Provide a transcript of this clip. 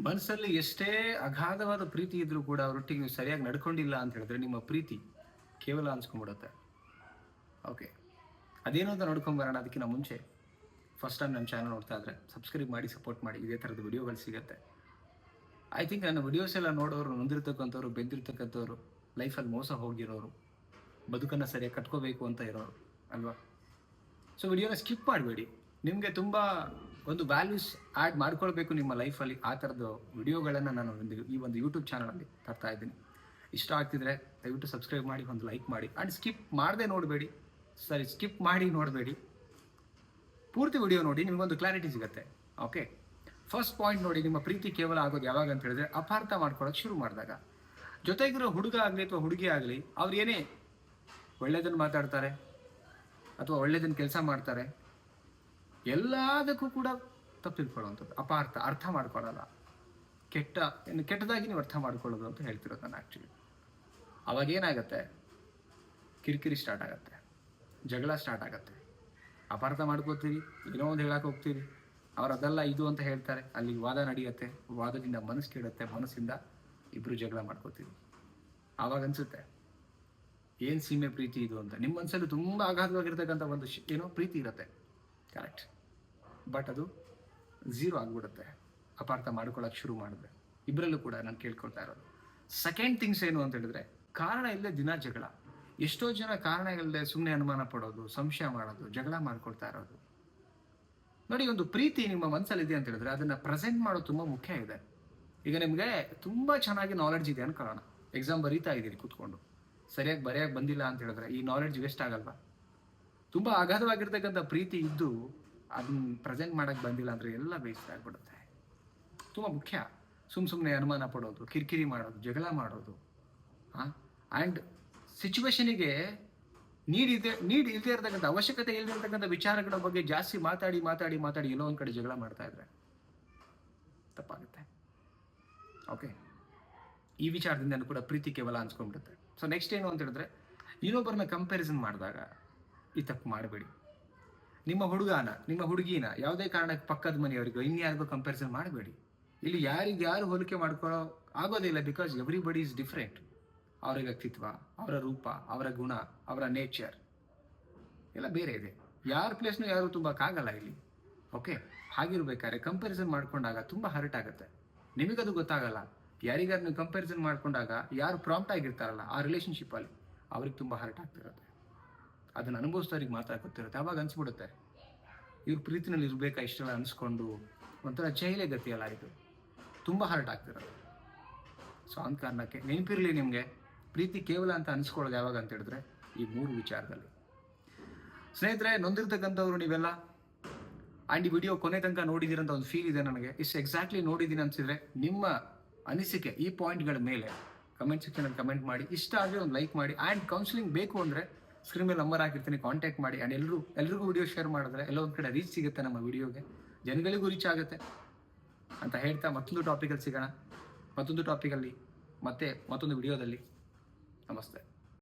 ಮನಸ್ಸಲ್ಲಿ ಎಷ್ಟೇ ಅಗಾಧವಾದ ಪ್ರೀತಿ ಇದ್ರೂ ಕೂಡ ಅವರೊಟ್ಟಿಗೆ ನೀವು ಸರಿಯಾಗಿ ನಡ್ಕೊಂಡಿಲ್ಲ ಅಂತ ಹೇಳಿದ್ರೆ ನಿಮ್ಮ ಪ್ರೀತಿ ಕೇವಲ ಅನ್ಸ್ಕೊಂಡ್ಬಿಡುತ್ತೆ. ಓಕೆ, ಅದೇನು ಅಂತ ನೋಡ್ಕೊಂಬರೋಣ. ಅದಕ್ಕಿಂತ ಮುಂಚೆ ಫಸ್ಟ್ ಟೈಮ್ ನನ್ನ ಚಾನಲ್ ನೋಡ್ತಾ ಇದ್ರೆ ಸಬ್ಸ್ಕ್ರೈಬ್ ಮಾಡಿ, ಸಪೋರ್ಟ್ ಮಾಡಿ. ಇದೇ ಥರದ ವಿಡಿಯೋಗಳು ಸಿಗುತ್ತೆ. ಐ ಥಿಂಕ್ ನನ್ನ ವಿಡಿಯೋಸ್ ಎಲ್ಲ ನೋಡೋರು, ನೊಂದಿರ್ತಕ್ಕಂಥವ್ರು, ಬೆಂದಿರ್ತಕ್ಕಂಥವ್ರು, ಲೈಫಲ್ಲಿ ಮೋಸ ಹೋಗಿರೋರು, ಬದುಕನ್ನು ಸರಿಯಾಗಿ ಕಟ್ಕೋಬೇಕು ಅಂತ ಇರೋರು ಅಲ್ವಾ? ಸೊ ವಿಡಿಯೋನ ಸ್ಕಿಪ್ ಮಾಡಬೇಡಿ. ನಿಮಗೆ ತುಂಬ ಒಂದು ವ್ಯಾಲ್ಯೂಸ್ ಆ್ಯಡ್ ಮಾಡ್ಕೊಳ್ಬೇಕು ನಿಮ್ಮ ಲೈಫಲ್ಲಿ. ಆ ಥರದ್ದು ವಿಡಿಯೋಗಳನ್ನು ನಾನು ಈ ಒಂದು ಯೂಟ್ಯೂಬ್ ಚಾನಲಲ್ಲಿ ತರ್ತಾ ಇದ್ದೀನಿ. ಇಷ್ಟ ಆಗ್ತಿದ್ರೆ ದಯವಿಟ್ಟು ಸಬ್ಸ್ಕ್ರೈಬ್ ಮಾಡಿ, ಒಂದು ಲೈಕ್ ಮಾಡಿ. ಆ್ಯಂಡ್ ಸ್ಕಿಪ್ ಮಾಡದೆ ನೋಡಬೇಡಿ. ಸ್ಕಿಪ್ ಮಾಡಿ ನೋಡಬೇಡಿ, ಪೂರ್ತಿ ವಿಡಿಯೋ ನೋಡಿ, ನಿಮಗೊಂದು ಕ್ಲಾರಿಟಿ ಸಿಗುತ್ತೆ. ಓಕೆ, ಫಸ್ಟ್ ಪಾಯಿಂಟ್ ನೋಡಿ. ನಿಮ್ಮ ಪ್ರೀತಿ ಕೇವಲ ಆಗೋದು ಯಾವಾಗ ಅಂತ ಹೇಳಿದ್ರೆ ಅಪಾರ್ಥ ಮಾಡ್ಕೊಳ್ಳೋಕೆ ಶುರು ಮಾಡಿದಾಗ. ಜೊತೆಗಿರೋ ಹುಡುಗ ಆಗಲಿ ಅಥವಾ ಹುಡುಗಿ ಆಗಲಿ, ಅವ್ರು ಏನೇ ಒಳ್ಳೆಯದನ್ನು ಮಾತಾಡ್ತಾರೆ ಅಥವಾ ಒಳ್ಳೆಯದನ್ನು ಕೆಲಸ ಮಾಡ್ತಾರೆ, ಎಲ್ಲದಕ್ಕೂ ಕೂಡ ತಪ್ಪು ತಿಳ್ಕೊಳ್ಳುವಂಥದ್ದು, ಅರ್ಥ ಮಾಡ್ಕೊಳ್ಳಲ್ಲ. ಕೆಟ್ಟದಾಗಿ ನೀವು ಅರ್ಥ ಮಾಡ್ಕೊಳ್ಳೋದು ಅಂತ ಹೇಳ್ತಿರೋದು ನಾನು ಆ್ಯಕ್ಚುಲಿ. ಅವಾಗ ಏನಾಗುತ್ತೆ, ಕಿರಿಕಿರಿ ಸ್ಟಾರ್ಟ್ ಆಗುತ್ತೆ, ಜಗಳ ಸ್ಟಾರ್ಟ್ ಆಗುತ್ತೆ, ಅಪಾರ್ಥ ಮಾಡ್ಕೋತೀವಿ, ಏನೋ ಒಂದು ಹೇಳಕ್ಕೆ ಹೋಗ್ತೀವಿ, ಅವ್ರು ಅದಲ್ಲ ಇದು ಅಂತ ಹೇಳ್ತಾರೆ, ಅಲ್ಲಿ ವಾದ ನಡೆಯುತ್ತೆ, ವಾದದಿಂದ ಮನಸ್ಸು ಕೆಡುತ್ತೆ, ಮನಸ್ಸಿಂದ ಇಬ್ಬರು ಜಗಳ ಮಾಡ್ಕೋತೀವಿ. ಆವಾಗ ಅನಿಸುತ್ತೆ ಏನು ಸೀಮೆ ಪ್ರೀತಿ ಇದು ಅಂತ. ನಿಮ್ಮ ಮನಸ್ಸಲ್ಲಿ ತುಂಬ ಅಗಾಧವಾಗಿರ್ತಕ್ಕಂಥ ಒಂದು ಏನೋ ಪ್ರೀತಿ ಇರುತ್ತೆ, ಕರೆಕ್ಟ್, ಬಟ್ ಅದು ಝೀರೋ ಆಗಿಬಿಡುತ್ತೆ ಅಪಾರ್ಥ ಮಾಡ್ಕೊಳ್ಳೋಕೆ ಶುರು ಮಾಡಿದ್ರೆ. ಇಬ್ಬರಲ್ಲೂ ಕೂಡ ನಾನು ಕೇಳ್ಕೊಳ್ತಾ ಇರೋದು. ಸೆಕೆಂಡ್ ಥಿಂಗ್ಸ್ ಏನು ಅಂತ ಹೇಳಿದ್ರೆ, ಕಾರಣ ಇಲ್ಲದೆ ದಿನ ಜಗಳ. ಎಷ್ಟೋ ಜನ ಕಾರಣ ಇಲ್ಲದೆ ಸುಮ್ಮನೆ ಅನುಮಾನ ಪಡೋದು, ಸಂಶಯ ಮಾಡೋದು, ಜಗಳ ಮಾಡ್ಕೊಳ್ತಾ ಇರೋದು. ನೋಡಿ, ಒಂದು ಪ್ರೀತಿ ನಿಮ್ಮ ಮನಸ್ಸಲ್ಲಿದೆ ಅಂತ ಹೇಳಿದ್ರೆ ಅದನ್ನು ಪ್ರೆಸೆಂಟ್ ಮಾಡೋದು ತುಂಬ ಮುಖ್ಯ ಇದೆ. ಈಗ ನಿಮಗೆ ತುಂಬ ಚೆನ್ನಾಗಿ ನಾಲೆಡ್ಜ್ ಇದೆ ಅನ್ಕೊಳ್ಳೋಣ, ಎಕ್ಸಾಮ್ ಬರೀತಾ ಇದ್ದೀರಿ ಕೂತ್ಕೊಂಡು, ಸರಿಯಾಗಿ ಬರೆಯೋಕೆ ಬಂದಿಲ್ಲ ಅಂತ ಹೇಳಿದ್ರೆ ಈ ನಾಲೆಡ್ಜ್ ವೇಸ್ಟ್ ಆಗಲ್ವಾ? ತುಂಬ ಅಗಾಧವಾಗಿರ್ತಕ್ಕಂಥ ಪ್ರೀತಿ ಇದ್ದು ಅದನ್ನ ಪ್ರೆಸೆಂಟ್ ಮಾಡೋಕ್ಕೆ ಬಂದಿಲ್ಲ ಅಂದರೆ ಎಲ್ಲ ವೇಸ್ಟ್ ಆಗಿಬಿಡುತ್ತೆ. ತುಂಬ ಮುಖ್ಯ. ಸುಮ್ಮನೆ ಅನುಮಾನ ಪಡೋದು, ಕಿರಿಕಿರಿ ಮಾಡೋದು, ಜಗಳ ಮಾಡೋದು, ಆ್ಯಂಡ್ ಸಿಚುವೇಶನಿಗೆ ನೀಡ್ ಇಲ್ಲದೆ ಇರತಕ್ಕಂಥ, ಅವಶ್ಯಕತೆ ಇಲ್ಲದೆ ಇರತಕ್ಕಂಥ ವಿಚಾರಗಳ ಬಗ್ಗೆ ಜಾಸ್ತಿ ಮಾತಾಡಿ ಎಲ್ಲೋ ಒಂದು ಕಡೆ ಜಗಳ ಮಾಡ್ತಾ ಇದ್ರೆ ತಪ್ಪಾಗುತ್ತೆ. ಓಕೆ, ಈ ವಿಚಾರದಿಂದ ಕೂಡ ಪ್ರೀತಿ ಕೇವಲ ಅನ್ಸ್ಕೊಂಡ್ಬಿಡುತ್ತೆ. ಸೊ ನೆಕ್ಸ್ಟ್ ಏನು ಅಂತ ಹೇಳಿದ್ರೆ, ಇನ್ನೊಬ್ಬರನ್ನ ಕಂಪ್ಯಾರಿಸನ್ ಮಾಡಿದಾಗ ಈ ತಪ್ಪು ಮಾಡಬೇಡಿ. ನಿಮ್ಮ ಹುಡುಗನ, ನಿಮ್ಮ ಹುಡುಗಿನ ಯಾವುದೇ ಕಾರಣಕ್ಕೆ ಪಕ್ಕದ ಮನೆಯವರಿಗೂ ಇನ್ಯಾರಿಗೂ ಕಂಪ್ಯಾರಿಸನ್ ಮಾಡಬೇಡಿ. ಇಲ್ಲಿ ಯಾರು ಹೋಲಿಕೆ ಮಾಡ್ಕೊಳ್ಳೋ ಆಗೋದಿಲ್ಲ. Because everybody is different. ಅವರ ವ್ಯಕ್ತಿತ್ವ, ಅವರ ರೂಪ, ಅವರ ಗುಣ, ಅವರ ನೇಚರ್ ಎಲ್ಲ ಬೇರೆ ಇದೆ. ಯಾರ ಪ್ಲೇಸ್ನೂ ಯಾರು ತುಂಬಕ್ಕಾಗಲ್ಲ ಇಲ್ಲಿ. ಓಕೆ, ಹಾಗಿರ್ಬೇಕಾದ್ರೆ ಕಂಪ್ಯಾರಿಸನ್ ಮಾಡ್ಕೊಂಡಾಗ ತುಂಬ ಹರ್ಟ್ ಆಗುತ್ತೆ. ನಿಮಗದು ಗೊತ್ತಾಗಲ್ಲ. ಯಾರಿಗಾರು ನೀವು ಕಂಪ್ಯಾರಿಸನ್ ಮಾಡ್ಕೊಂಡಾಗ ಯಾರು ಪ್ರಾಂಪ್ಟ್ ಆಗಿರ್ತಾರಲ್ಲ ಆ ರಿಲೇಷನ್ಶಿಪ್ಪಲ್ಲಿ, ಅವ್ರಿಗೆ ತುಂಬ ಹರ್ಟ್ ಆಗ್ತಿರುತ್ತೆ. ಅದನ್ನು ಅನುಭವಿಸೋರಿಗೆ ಮಾತ್ರ ಗೊತ್ತಿರುತ್ತೆ. ಆವಾಗ ಅನ್ಸ್ಬಿಡುತ್ತೆ ಇವ್ರ ಪ್ರೀತಿನಲ್ಲಿ ಇರಬೇಕಾ ಇಷ್ಟೆಲ್ಲ ಅನ್ಸ್ಕೊಂಡು, ಒಂಥರ ಚೈಲೆ ಗತಿಯಲ್ಲ ಇದು, ತುಂಬ ಹರ್ಟ್ ಆಗ್ತಿರೋದು. ಸೊ ಅಂದ ಕಾರಣಕ್ಕೆ ನೆನಪಿರಲಿ, ನಿಮಗೆ ಪ್ರೀತಿ ಕೇವಲ ಅಂತ ಅನ್ಸ್ಕೊಳ್ಳೋದು ಯಾವಾಗ ಅಂತ ಹೇಳಿದ್ರೆ ಈ 3 ವಿಚಾರದಲ್ಲಿ. ಸ್ನೇಹಿತರೆ, ನೊಂದಿರ್ತಕ್ಕಂಥವ್ರು ನೀವೆಲ್ಲ ಆ್ಯಂಡ್ ಈ ವಿಡಿಯೋ ಕೊನೆ ತನಕ ನೋಡಿದ್ದೀರಂತ ಒಂದು ಫೀಲ್ ಇದೆ ನನಗೆ. ಇಷ್ಟು ಎಕ್ಸಾಕ್ಟ್ಲಿ ನೋಡಿದ್ದೀನಿ ಅನಿಸಿದ್ರೆ ನಿಮ್ಮ ಅನಿಸಿಕೆ ಈ ಪಾಯಿಂಟ್ಗಳ ಮೇಲೆ ಕಮೆಂಟ್ ಸೆಕ್ಷನಲ್ಲಿ ಕಮೆಂಟ್ ಮಾಡಿ. ಇಷ್ಟ ಆದರೆ ಒಂದು ಲೈಕ್ ಮಾಡಿ. ಆ್ಯಂಡ್ ಕೌನ್ಸಿಲಿಂಗ್ ಬೇಕು ಅಂದರೆ ಸ್ಕ್ರೀನ್ ಮೇಲೆ ನಂಬರ್ ಹಾಕಿರ್ತೀನಿ, ಕಾಂಟ್ಯಾಕ್ಟ್ ಮಾಡಿ. ಆ್ಯಂಡ್ ಎಲ್ರಿಗೂ ವಿಡಿಯೋ ಶೇರ್ ಮಾಡಿದ್ರೆ ಎಲ್ಲೋ ಒಂದು ಕಡೆ ರೀಚ್ ಸಿಗುತ್ತೆ, ನಮ್ಮ ವಿಡಿಯೋಗೆ ಜನಗಳಿಗೂ ರೀಚ್ ಆಗುತ್ತೆ ಅಂತ ಹೇಳ್ತಾ ಮತ್ತೊಂದು ಟಾಪಿಕಲ್ಲಿ ಸಿಗೋಣ. ಮತ್ತೊಂದು ಟಾಪಿಕಲ್ಲಿ ಮತ್ತೊಂದು ವಿಡಿಯೋದಲ್ಲಿ. ನಮಸ್ತೆ.